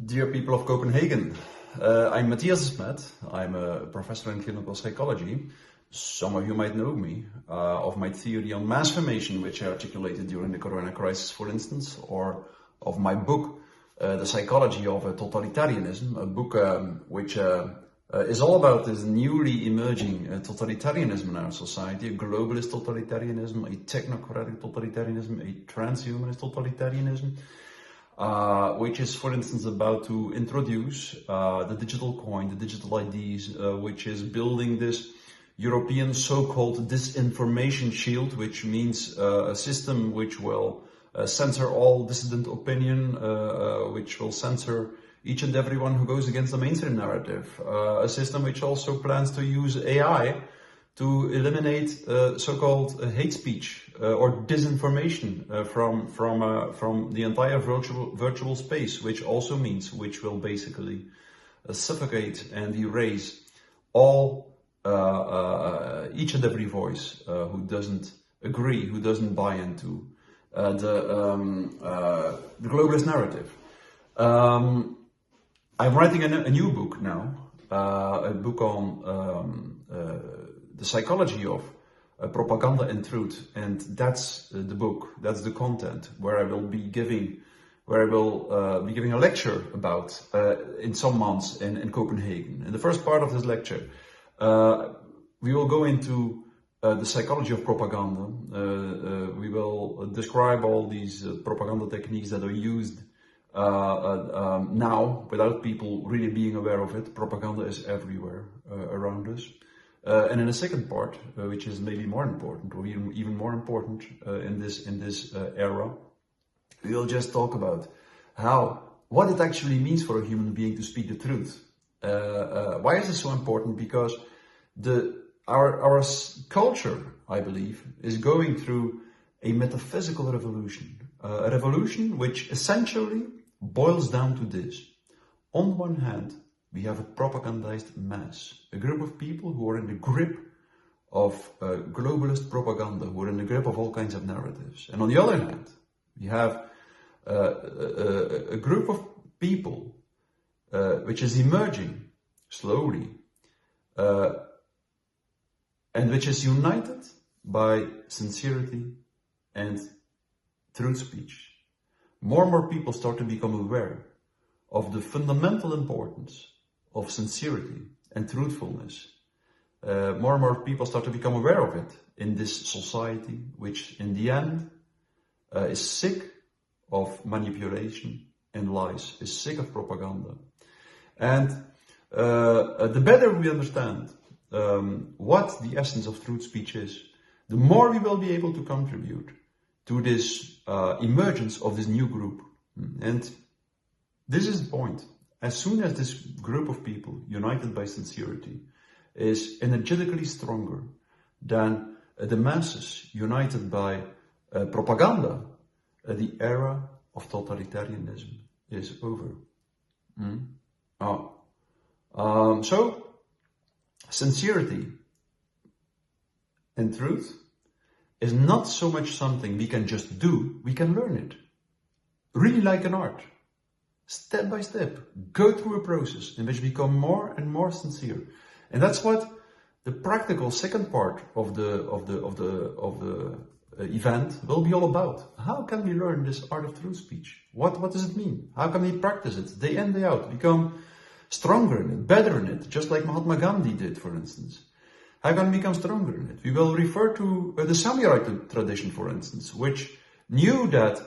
Dear people of Copenhagen, I'm Mattias Desmet. I'm a professor in clinical psychology. Some of you might know me of my theory on mass formation, which I articulated during the corona crisis, for instance, or of my book, The Psychology of Totalitarianism, a book which is all about this newly emerging totalitarianism in our society, a globalist totalitarianism, a technocratic totalitarianism, a transhumanist totalitarianism. Which is, for instance, about to introduce the digital coin, the digital IDs, which is building this European so-called disinformation shield, which means a system which will censor all dissident opinion, which will censor each and everyone who goes against the mainstream narrative. A system which also plans to use AI to eliminate so-called hate speech or disinformation from the entire virtual space, which also means which will basically suffocate and erase all each and every voice who doesn't agree, who doesn't buy into the globalist narrative. I'm writing a new book now, a book on the psychology of propaganda and truth, and that's the book, that's the content where I will be giving, a lecture about in some months in Copenhagen. In the first part of this lecture, we will go into the psychology of propaganda. We will describe all these propaganda techniques that are used now without people really being aware of it. Propaganda is everywhere around us. And in a second part, which is maybe more important, or even more important in this era, we will just talk about what it actually means for a human being to speak the truth. Why is this so important? Because our culture, I believe, is going through a metaphysical revolution, a revolution which essentially boils down to this. On one hand, we have a propagandized mass, a group of people who are in the grip of globalist propaganda, who are in the grip of all kinds of narratives. And on the other hand, we have a group of people which is emerging slowly and which is united by sincerity and truth speech. More and more people start to become aware of the fundamental importance of sincerity and truthfulness. More and more people start to become aware of it in this society, which in the end is sick of manipulation and lies, is sick of propaganda. And the better we understand what the essence of truth speech is, the more we will be able to contribute to this emergence of this new group. And this is the point. As soon as this group of people, united by sincerity, is energetically stronger than the masses united by propaganda, the era of totalitarianism is over. So, sincerity and truth is not so much something we can just do, we can learn it. Really like an art. Step by step, go through a process in which we become more and more sincere. And that's what the practical second part of the event will be all about. How can we learn this art of truth speech? What does it mean? How can we practice it day in, day out? Become stronger in it, better in it, just like Mahatma Gandhi did, for instance. How can we become stronger in it? We will refer to the samurai tradition, for instance, which knew that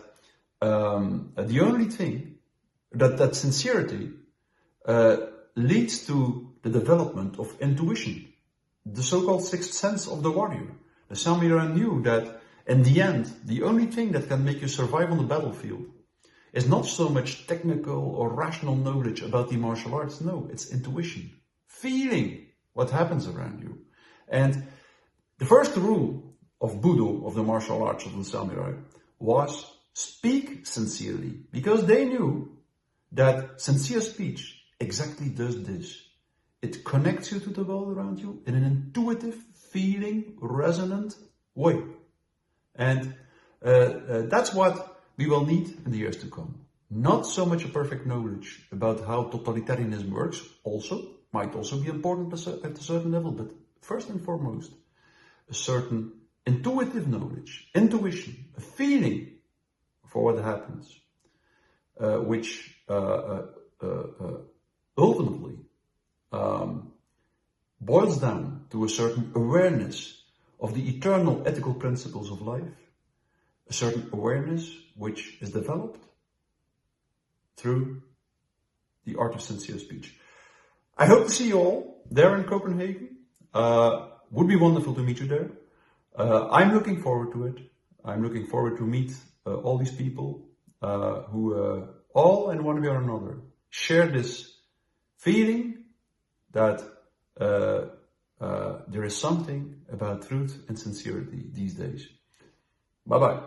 the only thing that sincerity leads to the development of intuition, the so-called sixth sense of the warrior. The samurai knew that in the end, the only thing that can make you survive on the battlefield is not so much technical or rational knowledge about the martial arts. No, it's intuition, feeling what happens around you. And the first rule of Budo, of the martial arts of the samurai, was speak sincerely, because they knew that sincere speech exactly does this. It connects you to the world around you in an intuitive, feeling, resonant way. And that's what we will need in the years to come. Not so much a perfect knowledge about how totalitarianism works, might also be important at a certain level, but first and foremost, a certain intuitive knowledge, intuition, a feeling for what happens, which ultimately boils down to a certain awareness of the eternal ethical principles of life, a certain awareness which is developed through the art of sincere speech. I hope to see you all there in Copenhagen. Would be wonderful to meet you there. I'm looking forward to it. I'm looking forward to meet all these people who all in one way or another share this feeling that there is something about truth and sincerity these days. Bye-bye.